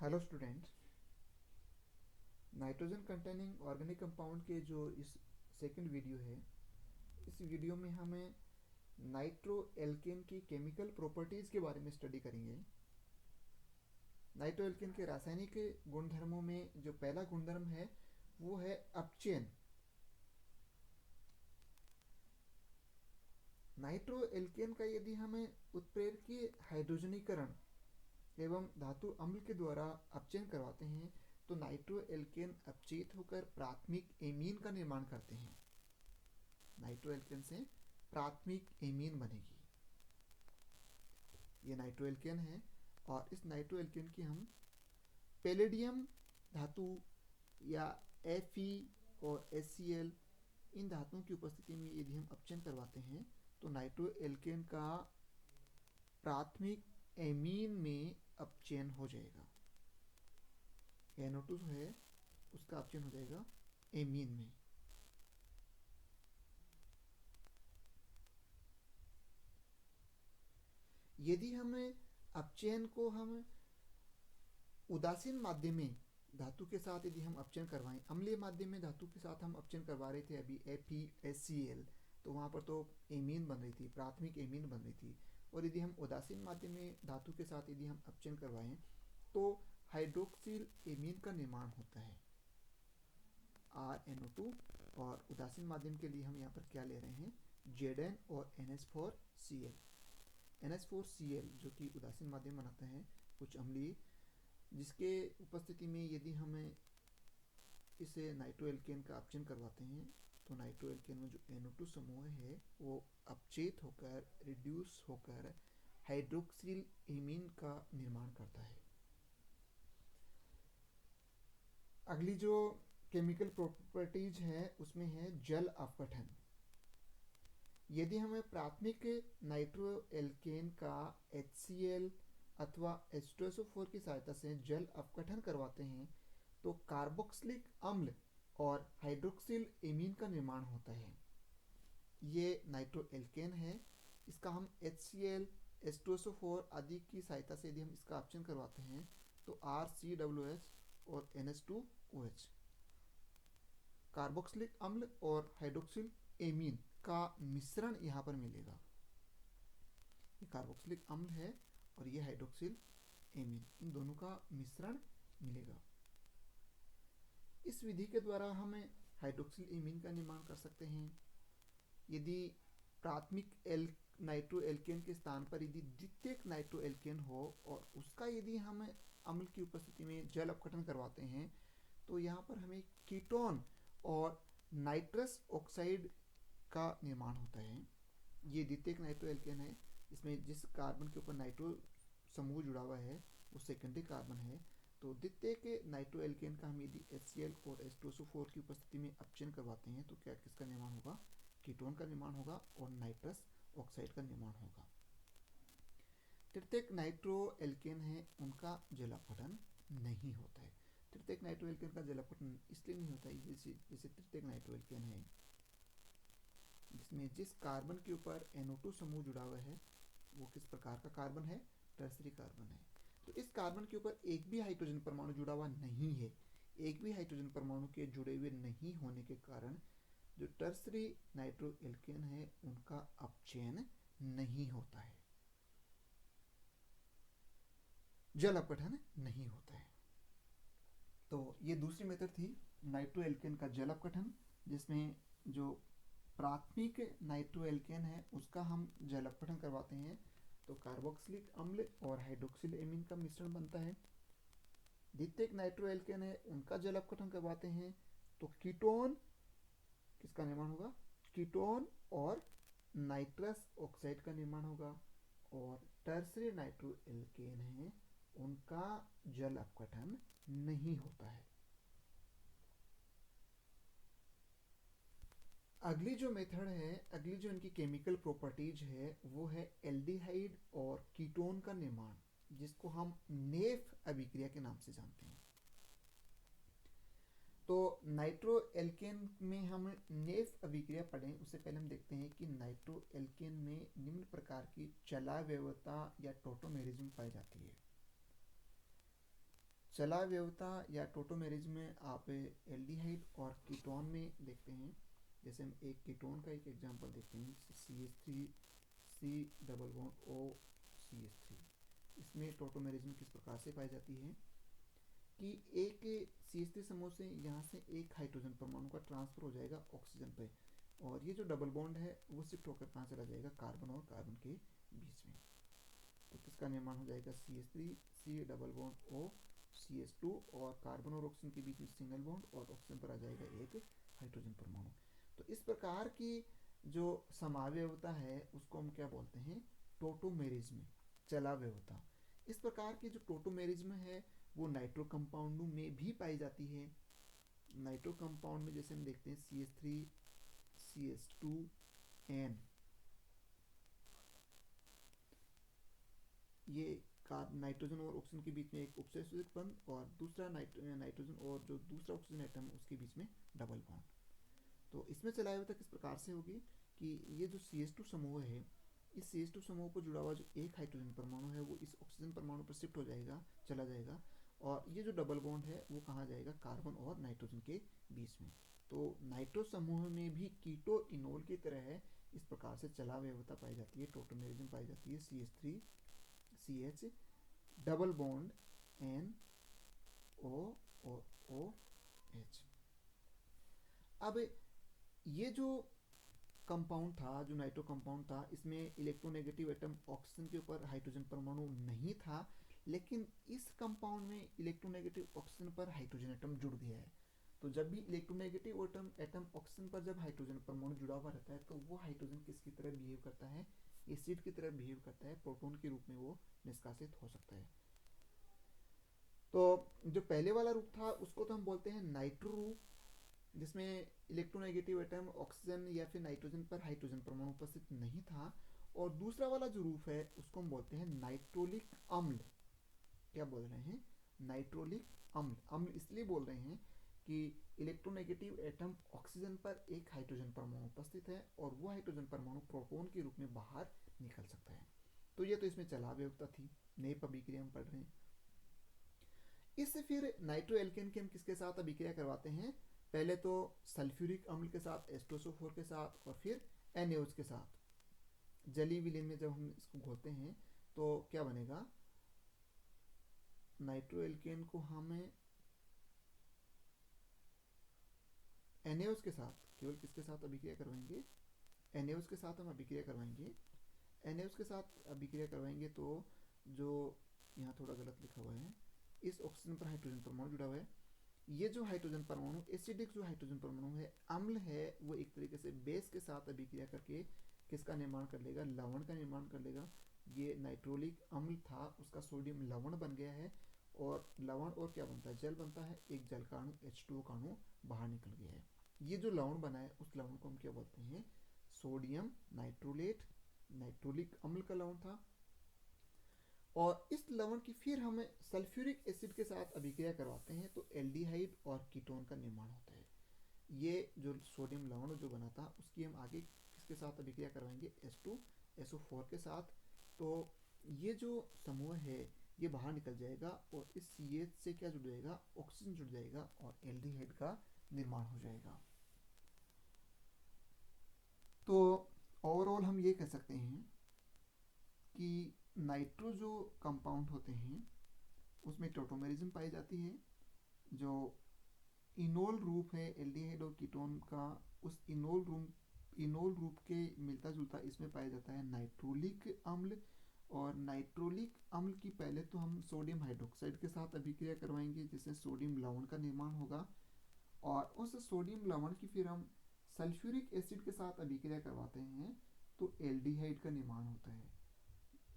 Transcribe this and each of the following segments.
Hello students. Nitrogen containing organic compound के जो इस सेकंड वीडियो है, इस वीडियो में हमें नाइट्रो एल्केन की केमिकल प्रॉपर्टीज़ के बारे में स्टडी करेंगे। नाइट्रो एल्केन के रासायनिक गुणधर्मों में जो पहला गुणधर्म है वो है अपचयन। नाइट्रो एल्केन का यदि हमें उत्प्रेरकीय हाइड्रोजनीकरण एवं धातु अम्ल के द्वारा अपचयन करवाते हैं तो नाइट्रो एल्केन अपचयित होकर प्राथमिक एमीन का निर्माण करते हैं। नाइट्रो एल्केन से प्राथमिक एमीन बनेगी। ये नाइट्रो एल्केन है और इस नाइट्रो एल्केन की हम पैलेडियम धातु या Fe और HCl इन धातुओं की उपस्थिति में यदि हम अपचयन करवाते हैं तो नाइट्रो एल्केन का प्राथमिक एमीन में अपचयन हो जाएगा। NO2 है उसका अपचयन हो जाएगा एमीन में। यदि हमें अपचयन को हम उदासीन माध्यम में धातु के साथ यदि हम अपचयन करवाएं, अम्लीय माध्यम में धातु के साथ हम अपचयन करवा रहे थे अभी FeHCl, तो वहाँ पर तो एमीन बन रही थी, प्राथमिक एमीन बन रही थी। और यदि हम उदासीन माध्यम में धातु के साथ यदि हम अपचयन करवाएं तो हाइड्रोक्सिल एमीन का निर्माण होता है RNO2। और उदासीन माध्यम के लिए हम यहाँ पर क्या ले रहे हैं, Zn और NH4Cl। NH4Cl जो कि उदासीन माध्यम बनाता है कुछ अम्लीय, जिसके उपस्थिति में यदि हमें इसे नाइट्रो एल्केन का अपचयन करवाते हैं तो नाइट्रो एल्केन में जो NO2 समूह है वो अपचयित होकर रिड्यूस होकर हाइड्रोक्सिल एमीन का निर्माण करता है। अगली जो केमिकल प्रॉपर्टीज है उसमें है जल अपघटन। यदि हमें प्राथमिक नाइट्रो एल्केन का HCl अथवा H2SO4 की सहायता से जल अपघटन करवाते हैं तो कार्बोक्सिलिक अम्ल और हाइड्रोक्सिल एमीन का निर्माण होता है। ये नाइट्रो एल्केन है, इसका हम HCl H2SO4 आदि की सहायता से यदि हम इसका अपचयन करवाते हैं तो RCOOH और NH2OH कार्बोक्सिलिक अम्ल और हाइड्रोक्सिल एमीन का मिश्रण यहाँ पर मिलेगा। ये कार्बोक्सिलिक अम्ल है और ये हाइड्रोक्सिल एमीन, इन दोनों का मिश्रण मिलेगा। इस विधि के द्वारा हमें हाइड्रोक्सिल एमीन का निर्माण कर सकते हैं। यदि प्राथमिक नाइट्रो एल्केन के स्थान पर यदि द्वितीयक नाइट्रो एल्केन हो और उसका यदि हम अम्ल की उपस्थिति में जल अपघटन करवाते हैं तो यहाँ पर हमें कीटोन और नाइट्रस ऑक्साइड का निर्माण होता है। ये द्वितीयक नाइट्रो एल्केन है, इसमें जिस कार्बन के ऊपर नाइट्रो समूह जुड़ा हुआ है वो सेकेंडरी कार्बन है। तो द्वितीयक नाइट्रो एल्केन का हम यदि HCl और H2SO4 की उपस्थिति में अपचयन करवाते हैं तो क्या किसका निर्माण होगा, कीटोन का निर्माण होगा और नाइट्रस ऑक्साइड का निर्माण होगा। तृतीयक नाइट्रो एल्केन है उनका जल अपघटन नहीं होता है। तृतीयक नाइट्रो एल्केन का जल अपघटन इसलिए नहीं होता है जैसे तृतीयक नाइट्रो एल्केन है जिसमें जिस कार्बन के ऊपर NO2 समूह जुड़ा हुआ है वो किस प्रकार का कार्बन है, टर्सरी कार्बन है। तो इस कार्बन के ऊपर एक भी हाइड्रोजन परमाणु जुड़ा हुआ नहीं है। एक भी हाइड्रोजन परमाणु के जुड़े हुए नहीं होने के कारण जो टर्सरी नाइट्रो एल्केन है उनका अपचयन नहीं होता है, जल अपघटन नहीं होता है। तो ये दूसरी मेथड थी नाइट्रो एल्केन का जल अपघटन, जिसमें जो प्राथमिक नाइट्रो एल्केन है उसका हम जल अपघटन करवाते हैं तो कार्बोक्सिलिक अम्ल और हाइड्रोक्सिल एमीन का मिश्रण बनता है। द्वितीयक नाइट्रो एल्केन है उनका जल अपघटन करवाते हैं तो कीटोन किसका निर्माण होगा, कीटोन और नाइट्रस ऑक्साइड का निर्माण होगा। और टर्सरी नाइट्रो एल्केन है उनका जल अपघटन नहीं होता है। अगली जो मेथड है, अगली जो इनकी केमिकल प्रॉपर्टीज है वो है एल्डिहाइड और कीटोन का निर्माण, जिसको हम नेफ अभिक्रिया के नाम से जानते हैं। तो नाइट्रो एल्केन में हम नेफ अभिक्रिया पढ़ें उससे पहले हम देखते हैं कि नाइट्रो एल्केन में निम्न प्रकार की चलावयवता या टोटोमेरिज्म पाई जाती है। चलाव्ययता या टोटोमेरिज्म में आप एल्डिहाइड और कीटोन में देखते हैं। जैसे हम एक कीटोन का एक एग्जांपल देखते हैं, CH3 C double bond O CH3। इसमें टोटोमेरिज्म किस प्रकार से पाई जाती है कि एक CH3 समूह से यहाँ से एक हाइड्रोजन परमाणु का ट्रांसफर हो जाएगा ऑक्सीजन पे, और ये जो डबल बॉन्ड है वो शिफ्ट होकर कहाँ चला जाएगा, कार्बन और कार्बन के बीच में। तो किसका निर्माण हो जाएगा, CH3 C double bond O CH2, और कार्बन और ऑक्सीजन के बीच में सिंगल बॉन्ड, और ऑक्सीजन पर आ जाएगा एक हाइड्रोजन परमाणु। तो इस प्रकार की जो समावयवता है उसको हम क्या बोलते हैं, टोटोमेरिज्म, चलाव्ययता। इस प्रकार की जो टोटोमेरिज्म है वो नाइट्रो कंपाउंडों में भी पाई जाती है। नाइट्रो कंपाउंड में जैसे हम देखते हैं CH3 CH2 N, ये नाइट्रोजन और ऑक्सीजन के बीच में एक उपसर्जित बंध, और दूसरा नाइट्रोजन और जो दूसरा ऑक्सीजन एटम उसके बीच में डबल बॉन्ड। तो इसमें चलाव्ययता किस प्रकार से होगी कि ये जो CH2 समूह है, इस CH2 समूह को जुड़ा हुआ जो एक हाइड्रोजन परमाणु है वो इस ऑक्सीजन परमाणु पर शिफ्ट हो जाएगा, चला जाएगा, और ये जो डबल बॉन्ड है वो कहाँ जाएगा, कार्बन और नाइट्रोजन के बीच में। तो नाइट्रो समूह में भी कीटो इनोल की तरह है, इस प्रकार से चलाव्ययता पाई जाती है, टोटोमेरिज्म पाई जाती है। CH3 CH double bond NO और OH। अब ये जो कंपाउंड था, जो नाइट्रो कंपाउंड था, इसमें इलेक्ट्रोनेगेटिव एटम ऑक्सीजन के ऊपर हाइड्रोजन परमाणु नहीं था, लेकिन इस कंपाउंड में इलेक्ट्रोनेगेटिव ऑक्सीजन पर हाइड्रोजन एटम जुड़ गया है। तो जब भी इलेक्ट्रोनेगेटिव एटम ऑक्सीजन पर जब हाइड्रोजन परमाणु जुड़ा हुआ रहता है तो वो हाइड्रोजन किसकी तरह बिहेव करता है, एसिड की तरह बिहेव करता है, प्रोटॉन के रूप में वो निष्कासित हो सकता है। तो जो पहले वाला रूप था उसको तो हम बोलते हैं नाइट्रो रूप, जिसमें इलेक्ट्रोनेगेटिव एटम ऑक्सीजन या फिर नाइट्रोजन पर हाइड्रोजन परमाणु उपस्थित नहीं था। और दूसरा वाला जो रूप है उसको हम बोलते हैं नाइट्रोलिक अम्ल। क्या बोल रहे हैं, नाइट्रोलिक अम्ल। अम्ल इसलिए बोल रहे हैं कि इलेक्ट्रोनेगेटिव एटम ऑक्सीजन पर एक हाइड्रोजन परमाणु उपस्थित है और वो हाइड्रोजन परमाणु प्रोटॉन के रूप में बाहर निकल सकता है। तो ये तो इसमें चलाव्ययता थी, नई अभिक्रिया हम पढ़ रहे हैं। इससे फिर नाइट्रो एल्केन की हम किसके साथ अभिक्रिया करवाते हैं, पहले तो सल्फ्यूरिक अम्ल के साथ H2SO4 के साथ, और फिर NaOH के साथ। जलीय विलयन में जब हम इसको घोलते हैं तो क्या बनेगा, नाइट्रो एल्केन को हमें NaOH के साथ, केवल किसके साथ अभिक्रिया करवाएंगे, NaOH के साथ हम अभिक्रिया करवाएंगे। NaOH के साथ अभिक्रिया करवाएंगे तो जो यहाँ थोड़ा गलत लिखा हुआ है, इस ऑक्सीजन पर हाइड्रोजन परमाणु जुड़ा हुआ है, ये जो हाइड्रोजन परमाणु एसिडिक जो हाइड्रोजन परमाणु है, अम्ल है, वो एक तरीके से बेस के साथ अभिक्रिया करके किसका निर्माण कर लेगा, लवण का निर्माण कर लेगा। ये नाइट्रोलिक अम्ल था, उसका सोडियम लवण बन गया है, और लवण और क्या बनता है, जल बनता है, एक जल का अणु H2O का अणु बाहर निकल गया है। ये जो लवण बना है उस लवण को हम क्या बोलते हैं, सोडियम नाइट्रोलेट, नाइट्रोलिक अम्ल का लवण था। और इस लवण की फिर हमें सल्फ्यूरिक एसिड के साथ अभिक्रिया करवाते हैं तो एल्डिहाइड और कीटोन का निर्माण होता है। ये जो सोडियम लवण जो बना था उसकी हम आगे किसके साथ अभिक्रिया करवाएंगे, H2SO4 के साथ। तो ये जो समूह है ये बाहर निकल जाएगा और इस CH से क्या जुड़ जाएगा, ऑक्सीजन जुड़ जाएगा और एल्डिहाइड का निर्माण हो जाएगा। तो ओवरऑल हम ये कह सकते हैं कि नाइट्रो जो कंपाउंड होते हैं उसमें टोटोमेरिज्म पाई जाती है। जो इनोल रूप है एल्डिहाइड और कीटोन का, उस इनोल रूप के मिलता जुलता इसमें पाया जाता है नाइट्रोलिक अम्ल। और नाइट्रोलिक अम्ल की पहले तो हम सोडियम हाइड्रोक्साइड के साथ अभिक्रिया करवाएंगे जिससे सोडियम लवण का निर्माण होगा, और उस सोडियम लवण की फिर हम सल्फ्यूरिक एसिड के साथ अभिक्रिया करवाते हैं तो एल्डिहाइड का निर्माण होता है।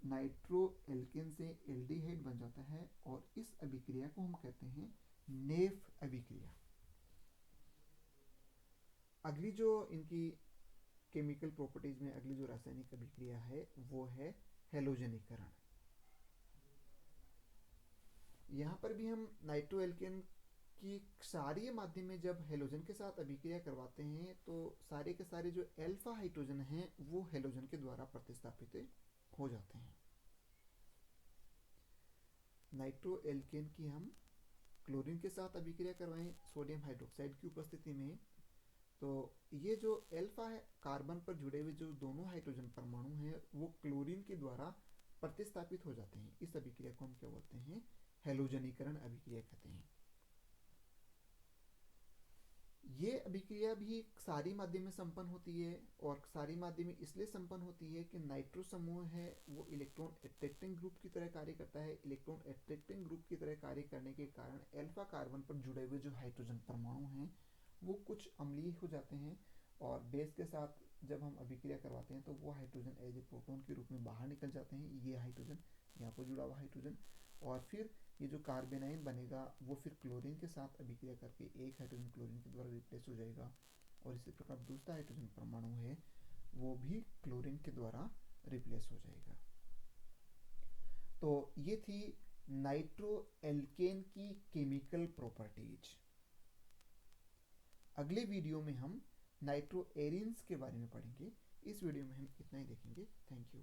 नाइट्रो एल्केन से एल्डिहाइड बन जाता है और इस अभिक्रिया को हम कहते हैं नेफ अभिक्रिया। अगली जो इनकी केमिकल प्रॉपर्टीज में अगली जो रासायनिक अभिक्रिया है वो है हेलोजनीकरण। यहाँ पर भी हम नाइट्रो एल्केन की क्षारीय माध्यम में जब हेलोजन के साथ अभिक्रिया करवाते हैं तो सारे के सारे जो अल्फा हाइड्रोजन हैं वो हेलोजन के द्वारा प्रतिस्थापित हो जाते हैं। नाइट्रो एल्केन की हम क्लोरीन के साथ अभिक्रिया करवाएं सोडियम हाइड्रोक्साइड की उपस्थिति में, तो ये जो अल्फा है कार्बन पर जुड़े हुए जो दोनों हाइड्रोजन परमाणु हैं वो क्लोरीन के द्वारा प्रतिस्थापित हो जाते हैं। इस अभिक्रिया को हम क्या बोलते हैं? हैलोजनीकरण अभिक्रिया कहते हैं। ये अभिक्रिया भी क्षारीय माध्यम में संपन्न होती है, और क्षारीय माध्यम में इसलिए संपन्न होती है कि नाइट्रो समूह है वो इलेक्ट्रॉन अट्रैक्टिंग ग्रुप की तरह कार्य करता है। इलेक्ट्रॉन अट्रैक्टिंग ग्रुप की तरह कार्य करने के कारण अल्फा कार्बन पर जुड़े हुए जो हाइड्रोजन परमाणु हैं वो कुछ अम्लीय हो जाते हैं, और बेस के साथ जब हम अभिक्रिया करवाते हैं तो वो हाइड्रोजन एज ए प्रोटॉन के रूप में बाहर निकल जाते हैं। ये हाइड्रोजन, यहाँ पर जुड़ा हुआ हाइड्रोजन, और फिर ये जो कार्बेनाइन बनेगा वो फिर क्लोरीन के साथ अभिक्रिया करके एक हाइड्रोजन क्लोरीन के द्वारा रिप्लेस हो जाएगा, और इसी प्रकार दूसरा हाइड्रोजन परमाणु है वो भी क्लोरीन के द्वारा रिप्लेस हो जाएगा। तो ये थी नाइट्रो एल्केन की केमिकल प्रॉपर्टीज। अगले वीडियो में हम नाइट्रो एरिन्स के बारे में पढ़ेंगे। इस वीडियो में हम इतना ही देखेंगे। Thank you.